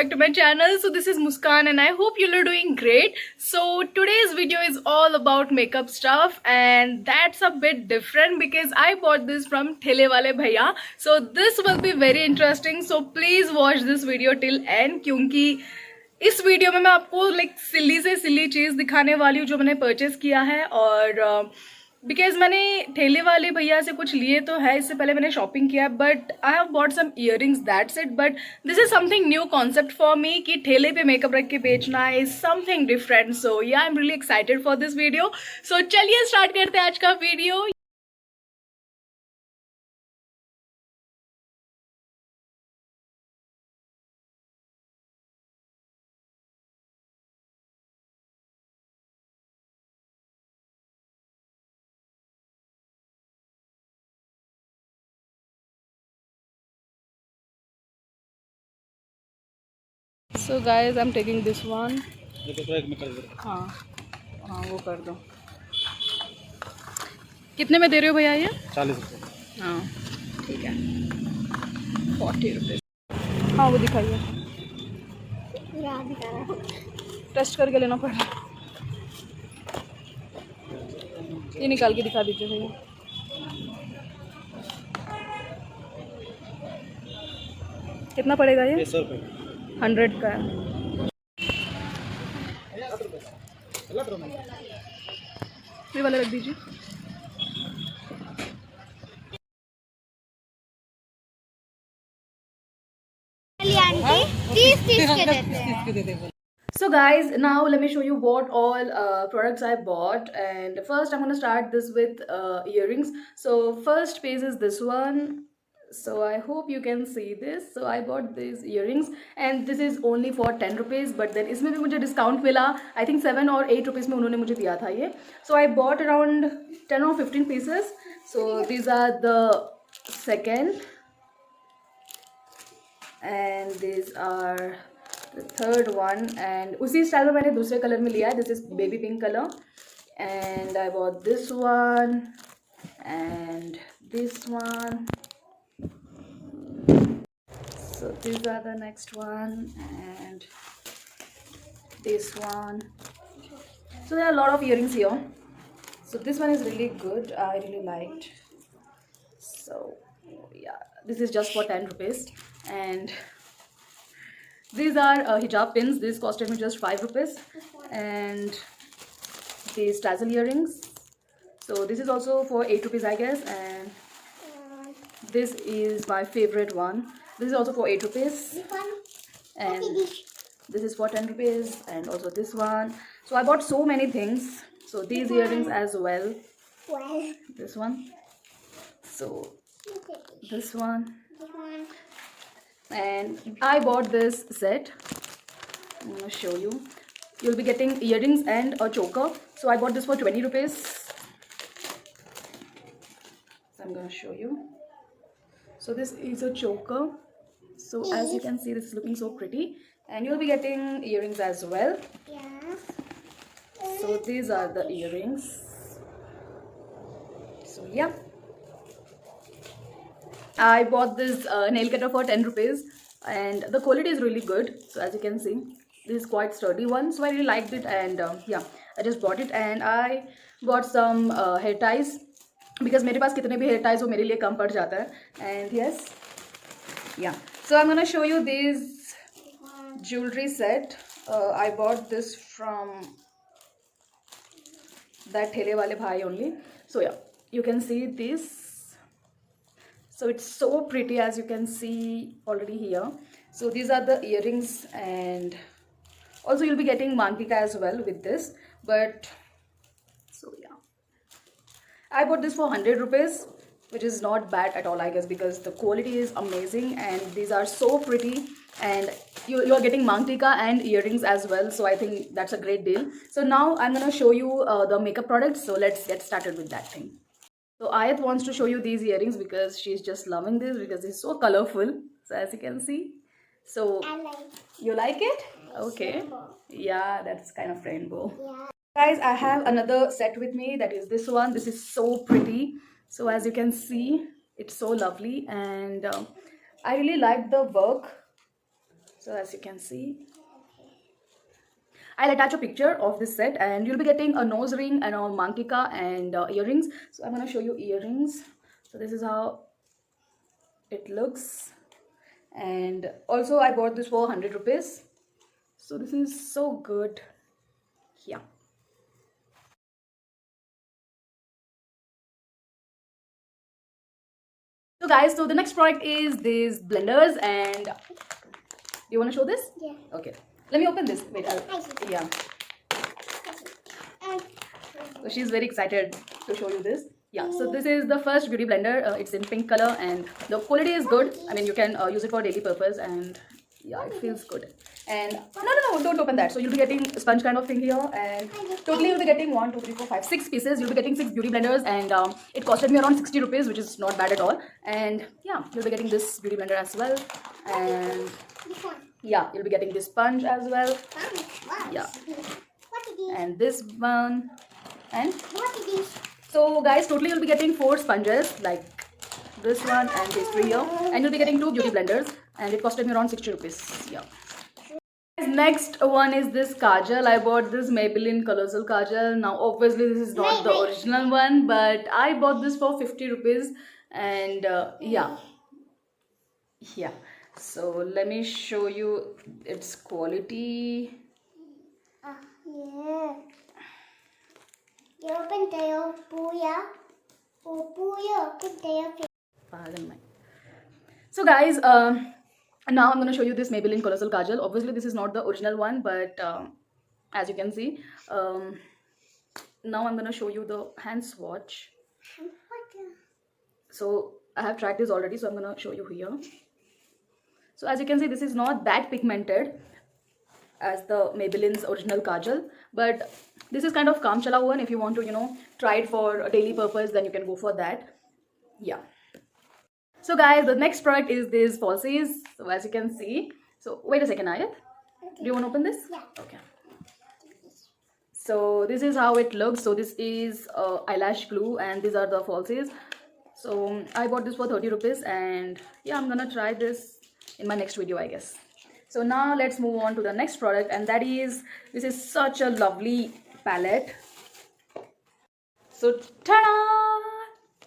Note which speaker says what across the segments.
Speaker 1: back to my channel. So this is Muskan and I hope you are doing great. So today's video is all about makeup stuff and that's a bit different because I bought this from Thele Wale Bhaiya. So this will be very interesting. So please watch this video till end क्योंकि इस video में मैं आपको like सिली से सिली चीज़ दिखाने वाली हूँ जो मैंने परचेज किया है और बिकॉज मैंने ठेले वाले भैया से कुछ लिए तो है, इससे पहले मैंने शॉपिंग किया but I have bought some earrings that's it. But this is something new concept for me कि ठेले पे मेकअप रख के बेचना is something different. So yeah I am really excited for this video. So चलिए start करते हैं आज का video. So guys, I'm taking this one. हाँ हाँ वो कर दो. कितने में दे रहे हो भैया ये?
Speaker 2: 40 रुपये.
Speaker 1: हाँ ठीक है. 40 रुपये. हाँ वो दिखाइए. टेस्ट करके लेना पड़ेगा. ये निकाल के दिखा दीजिए भैया. कितना पड़ेगा ये?
Speaker 2: 100 रुपये.
Speaker 1: 100 का है. ये वाला रख दीजिए. So guys, now let me show you what all products I bought. And first I'm going to start this with earrings. So first piece is this one. So I hope you can see this. So I bought these earrings and this is only for 10 rupees, but then इसमें भी मुझे discount मिला. I think 7 or 8 rupees में उन्होंने मुझे दिया था ये. So I bought around 10 or 15 pieces. So these are the second and these are the third one. And उसी स्टाइल में मैंने दूसरे कलर में लिया है. This is baby pink color and I bought this one and this one. So these are the next one and this one. So there are a lot of earrings here. So this one is really good. I really liked. So yeah, this is just for 10 rupees. And these are hijab pins. This costed me just 5 rupees. And these tassel earrings. So this is also for 8 rupees I guess. And this is my favorite one. This is also for 8 rupees. And this is for 10 rupees. And also this one. So I bought so many things. So these earrings as well. This one. So this one. And I bought this set. I'm going to show you. You'll be getting earrings and a choker. So I bought this for 20 rupees. So I'm going to show you. So this is a choker. So as you can see, this is looking so pretty. And you'll be getting earrings as well. So these are the earrings. So yeah. I bought this nail cutter for 10 rupees. And the quality is really good. So as you can see, this is quite sturdy one. So I really liked it. And yeah, I just bought it. And I got some hair ties. Because मेरे पास कितने भी hair ties हो मेरे लिए कम पड़ जाता है. And yes, yeah. So I'm gonna show you this jewelry set. I bought this from that Thele Wale Bhai only. So yeah, you can see this. So it's so pretty as you can see already here. So these are the earrings and also you'll be getting mantika as well with this. But so yeah, I bought this for 100 rupees, which is not bad at all I guess because the quality is amazing and these are so pretty and you're getting mantika and earrings as well. So I think that's a great deal. So now I'm going to show you the makeup products. So let's get started with that thing. So Ayat wants to show you these earrings because she's just loving this because it's so colorful. So as you can see. So
Speaker 3: I like.
Speaker 1: You like it? Okay. Rainbow. Yeah, that's kind of rainbow. Yeah. Guys, I have another set with me. That is this one. This is so pretty. So as you can see, it's so lovely and I really like the work. So as you can see, I'll attach a picture of this set, and you'll be getting a nose ring and a mankika and earrings. So I'm gonna show you earrings. So this is how it looks, and also I bought this for 100 rupees. So this is so good. Yeah. So guys, so the next product is these blenders, and do you want to show this?
Speaker 2: Yeah.
Speaker 1: Okay. Let me open this. Wait, yeah. So she's very excited to show you this. Yeah, so this is the first beauty blender. It's in pink color, and the quality is good. I mean, you can use it for daily purpose, and yeah, it feels good. And no, don't open that. So you'll be getting a sponge kind of thing here, and totally you'll be getting 1, 2, 3, 4, 5, 6 pieces. You'll be getting 6 beauty blenders, and it costed me around 60 rupees, which is not bad at all. And yeah, you'll be getting this beauty blender as well, and yeah, you'll be getting this sponge as well. Yeah, and this one, and so guys, totally you'll be getting 4 sponges, like this one and these 3 here, and you'll be getting 2 beauty blenders, and it costed me around 60 rupees. Yeah. Next one is this kajal. I bought this Maybelline Colossal Kajal. Now obviously this is not the original one, but I bought this for 50 rupees, and yeah. So let me show you its quality.
Speaker 2: Yeah. You open tail, booyah. Oh, booyah, open tail.
Speaker 1: Pardon me. So guys, now I'm going to show you this Maybelline Colossal Kajal. Obviously this is not the original one, but as you can see, now I'm going to show you the hand swatch. So I have tried this already, so I'm going to show you here. So as you can see, this is not that pigmented as the Maybelline's original Kajal, but this is kind of Kaam Chala one. If you want to, you know, try it for a daily purpose, then you can go for that. Yeah. So guys, the next product is these falsies. So as you can see, so wait a second, Ayat. Do you want to open this?
Speaker 2: Yeah.
Speaker 1: Okay. So this is how it looks. So this is eyelash glue, and these are the falsies. So I bought this for 30 rupees, and yeah, I'm gonna try this in my next video, I guess. So now let's move on to the next product, and that is, this is such a lovely palette. So ta-da!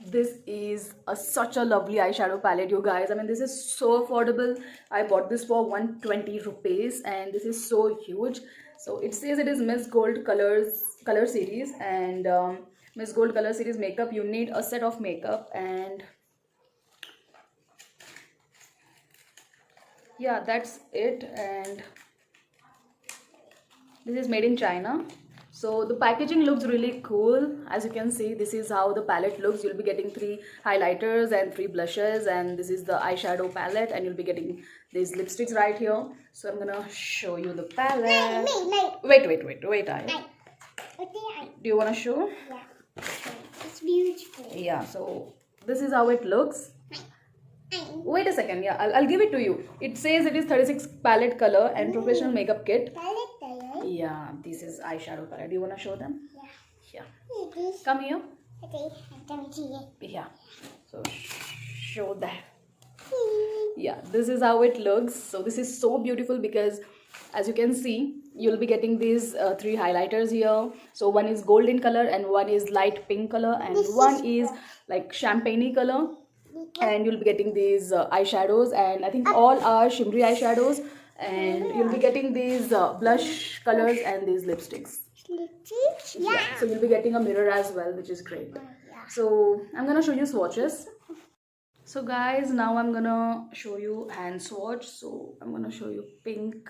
Speaker 1: This is such a lovely eyeshadow palette, you guys. I mean, this is so affordable. I bought this for 120 rupees, and this is so huge. So it says it is Miss Gold color series, and Miss Gold color series makeup. You need a set of makeup, and yeah, that's it. And this is made in China. So the packaging looks really cool. As you can see, this is how the palette looks. You'll be getting 3 highlighters and 3 blushes, and this is the eyeshadow palette, and you'll be getting these lipsticks right here. So I'm gonna show you the palette. Wait, do you wanna show?
Speaker 2: Yeah. It's beautiful.
Speaker 1: Yeah, so this is how it looks. Wait a second, yeah, I'll give it to you. It says it is 36 palette color and professional makeup kit. Yeah, this is eyeshadow palette. Do you want to show them? Yeah. Come here. Yeah. So show that. Yeah, this is how it looks. So this is so beautiful because as you can see, you'll be getting these 3 highlighters here. So one is golden color, and one is light pink color, and one is like champagne color. And you'll be getting these eyeshadows, and I think all are shimmery eyeshadows, and you'll be getting these blush colors and these lipsticks. Yeah. So you'll be getting a mirror as well, which is great. So I'm gonna show you swatches. So guys, now I'm gonna show you hand swatch. So I'm gonna show you pink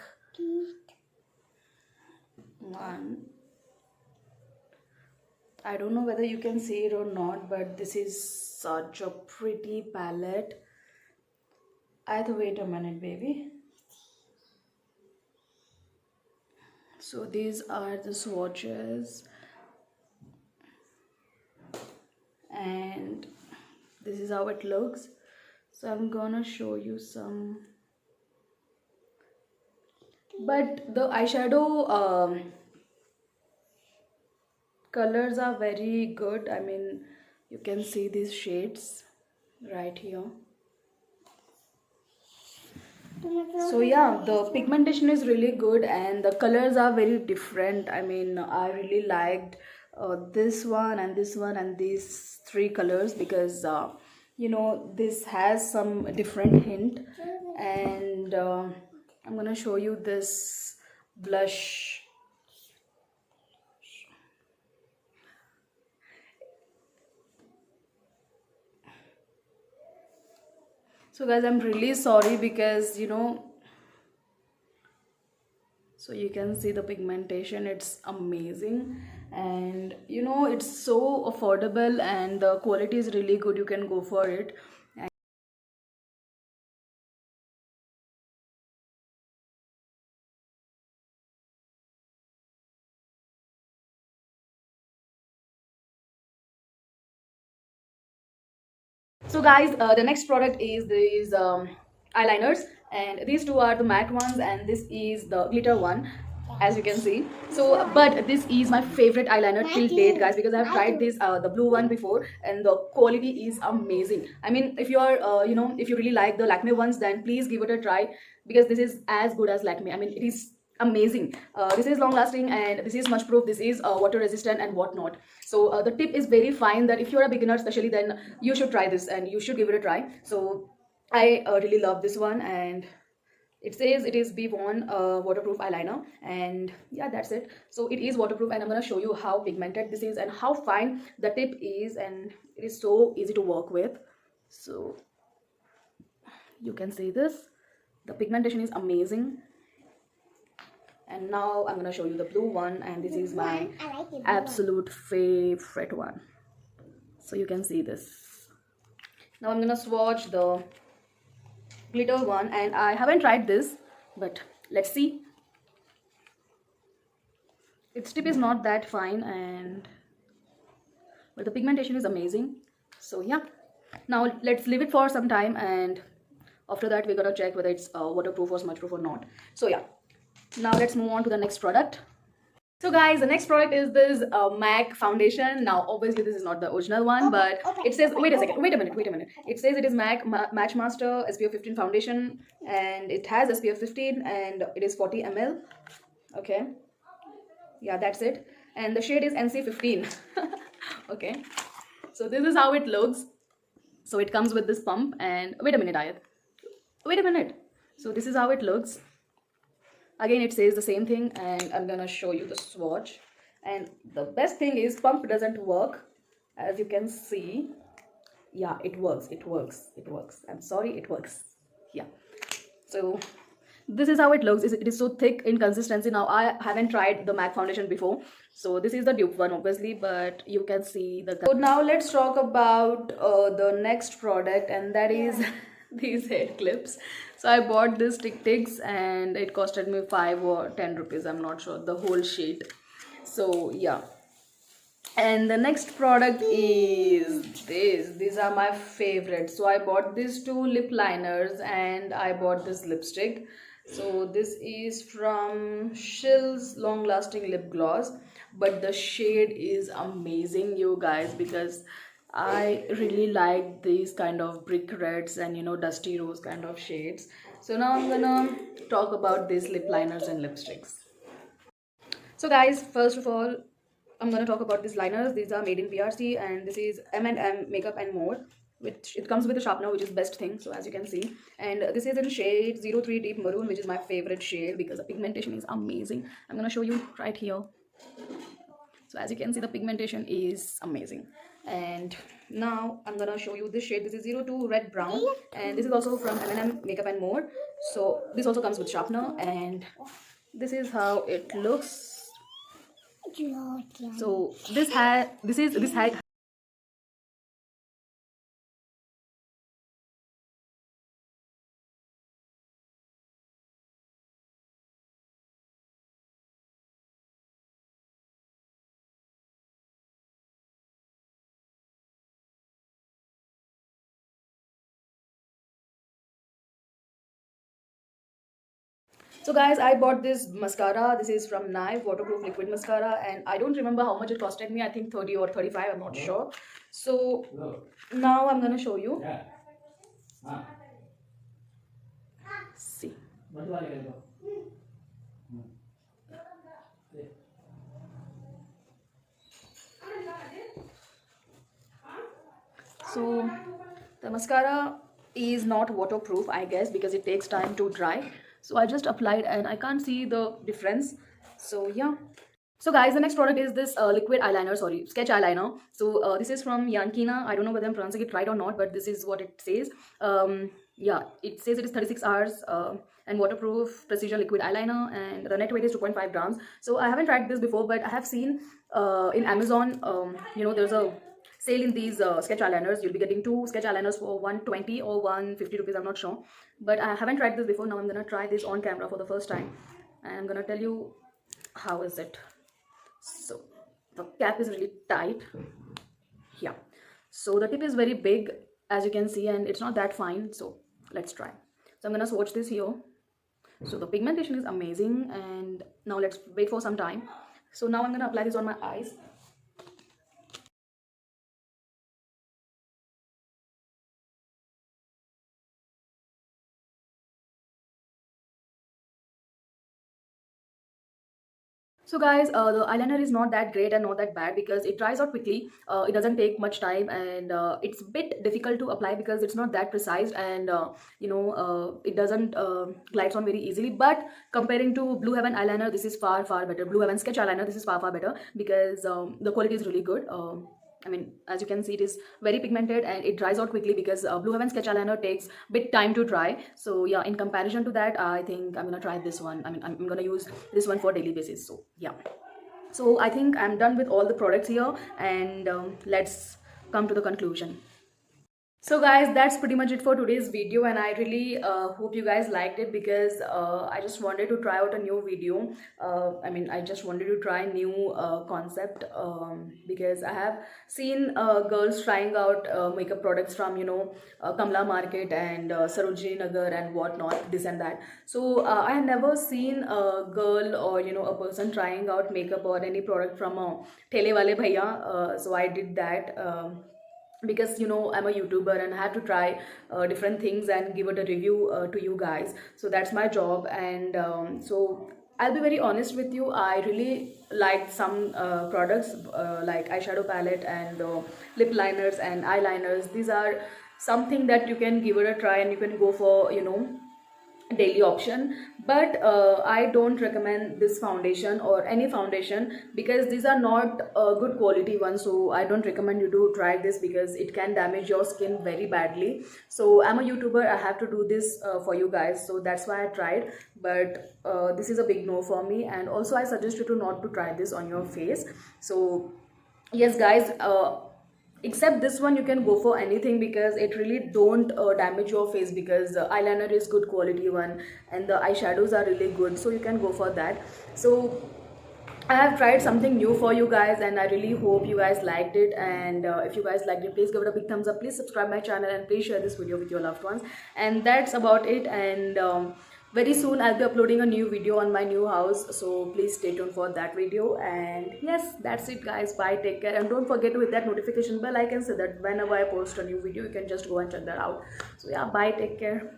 Speaker 1: one. I don't know whether you can see it or not, but this is such a pretty palette. Wait a minute, baby. So these are the swatches, and this is how it looks. So I'm gonna show you some, but the eyeshadow colors are very good. I mean, you can see these shades right here. So yeah, the pigmentation is really good and the colors are very different. I mean, I really liked this one and this one and these three colors because you know, this has some different hint. And I'm gonna show you this blush. So guys, I'm really sorry because you know, so you can see the pigmentation, it's amazing. And you know, it's so affordable and the quality is really good, you can go for it. So guys, the next product is these eyeliners, and these two are the matte ones and this is the glitter one, as you can see. So but this is my favorite eyeliner till date guys, because I've tried this the blue one before and the quality is amazing. I mean, if you're you know, if you really like the Lakme ones, then please give it a try, because this is as good as Lakme. I mean, it is amazing. This is long lasting and this is smudge proof, this is water resistant and whatnot. So the tip is very fine that if you're a beginner especially, then you should try this and you should give it a try. So I really love this one, and it says it is Be Worn waterproof eyeliner, and yeah, that's it. So it is waterproof and I'm going to show you how pigmented this is and how fine the tip is, and it is so easy to work with. So you can see this, the pigmentation is amazing. And now I'm gonna show you the blue one, and this is my absolute favorite one. So you can see this. Now I'm gonna swatch the glitter one, and I haven't tried this, but let's see. Its tip is not that fine, and but the pigmentation is amazing. So yeah, now let's leave it for some time, and after that we're gonna check whether it's waterproof or smudge proof or not. So yeah, now let's move on to the next product. So guys, the next product is this MAC foundation. Now obviously this is not the original one, but it says, wait a second, wait a minute. It says it is MAC Match Master SPF 15 foundation, and it has SPF 15 and it is 40 ml. Okay, yeah, that's it. And the shade is NC 15. Okay, so this is how it looks. So it comes with this pump, and wait a minute, Ayat. Wait a minute. So this is how it looks. Again, it says the same thing, and I'm gonna show you the swatch. And the best thing is, pump doesn't work, as you can see. Yeah, it works. I'm sorry, it works. Yeah. So this is how it looks. It is so thick in consistency. Now I haven't tried the MAC foundation before, so this is the dupe one obviously, but you can see the. So now let's talk about the next product, and that is these hair clips. So I bought this Tics and it costed me 5 or 10 rupees, I'm not sure, the whole sheet. So yeah, and the next product is these are my favorites. So I bought these two lip liners and I bought this lipstick. So this is from Shill's long lasting lip gloss, but the shade is amazing, you guys, because I really like these kind of brick reds and you know, dusty rose kind of shades. So now I'm gonna talk about these lip liners and lipsticks. So guys, first of all, I'm gonna talk about these liners. These are made in PRC, and this is M&M Makeup and More, which it comes with a sharpener, which is best thing. So as you can see, and this is in shade 03 Deep Maroon, which is my favorite shade because the pigmentation is amazing. I'm gonna show you right here. So as you can see, the pigmentation is amazing. And now I'm gonna show you this shade. This is 02 Red Brown, and this is also from M&M Makeup and More. So this also comes with sharpener, and this is how it looks. So this had So guys, I bought this mascara. This is from Knife waterproof liquid mascara, and I don't remember how much it costed me. I think 30 or 35, I'm not sure. So now I'm gonna show you. See. So the mascara is not waterproof, I guess, because it takes time to dry. So I just applied and I can't see the difference. So yeah. So guys, the next product is this liquid eyeliner, sorry, sketch eyeliner. So this is from Yankina. I don't know whether I'm pronouncing it right or not, but this is what it says. Yeah, it says it is 36 hours and waterproof precision liquid eyeliner, and the net weight is 2.5 grams. So I haven't tried this before, but I have seen in Amazon, there's a sale in these sketch eyeliners. You'll be getting 2 sketch eyeliners for 120 or 150 rupees, I'm not sure. But I haven't tried this before. Now I'm gonna try this on camera for the first time, and I'm gonna tell you how is it. So the cap is really tight. Yeah, so the tip is very big, as you can see, and it's not that fine. So let's try. So I'm gonna swatch this here. So the pigmentation is amazing, and now let's wait for some time. So now I'm gonna apply this on my eyes. So guys, the eyeliner is not that great and not that bad because it dries out quickly. It doesn't take much time, and it's a bit difficult to apply because it's not that precise, and it doesn't glides on very easily. But comparing to Blue Heaven eyeliner, this is far better. Blue Heaven sketch eyeliner, this is far better because the quality is really good. I mean, as you can see, it is very pigmented and it dries out quickly because Blue Heaven sketch eyeliner takes a bit time to dry. So yeah, in comparison to that, I think I'm gonna try this one. I mean, I'm gonna use this one for daily basis. So yeah. So I think I'm done with all the products here, and let's come to the conclusion. So guys, that's pretty much it for today's video, and I really hope you guys liked it because I just wanted to try out a new video. I just wanted to try new concept because I have seen girls trying out makeup products from Kamla Market and Sarojini Nagar and whatnot, this and that. So I had never seen a girl or a person trying out makeup or any product from a Thele Wale Bhaiya. So I did that. Because I'm a YouTuber and I have to try different things and give it a review to you guys. So that's my job, and so I'll be very honest with you. I really liked some products like eyeshadow palette and lip liners and eyeliners. These are something that you can give it a try and you can go for daily option. But I don't recommend this foundation or any foundation because these are not good quality ones. So I don't recommend you to try this because it can damage your skin very badly. So I'm a YouTuber, I have to do this for you guys, so that's why I tried. But this is a big no for me, and also I suggest you to not to try this on your face. So yes guys, except this one you can go for anything because it really don't damage your face, because the eyeliner is good quality one and the eyeshadows are really good, so you can go for that. So I have tried something new for you guys, and I really hope you guys liked it. And if you guys liked it, please give it a big thumbs up, please subscribe my channel, and please share this video with your loved ones. And that's about it. And very soon I'll be uploading a new video on my new house, so please stay tuned for that video. And yes, that's it guys. Bye, take care, and don't forget to hit that notification bell icon so that whenever I post a new video you can just go and check that out. So yeah, bye, take care.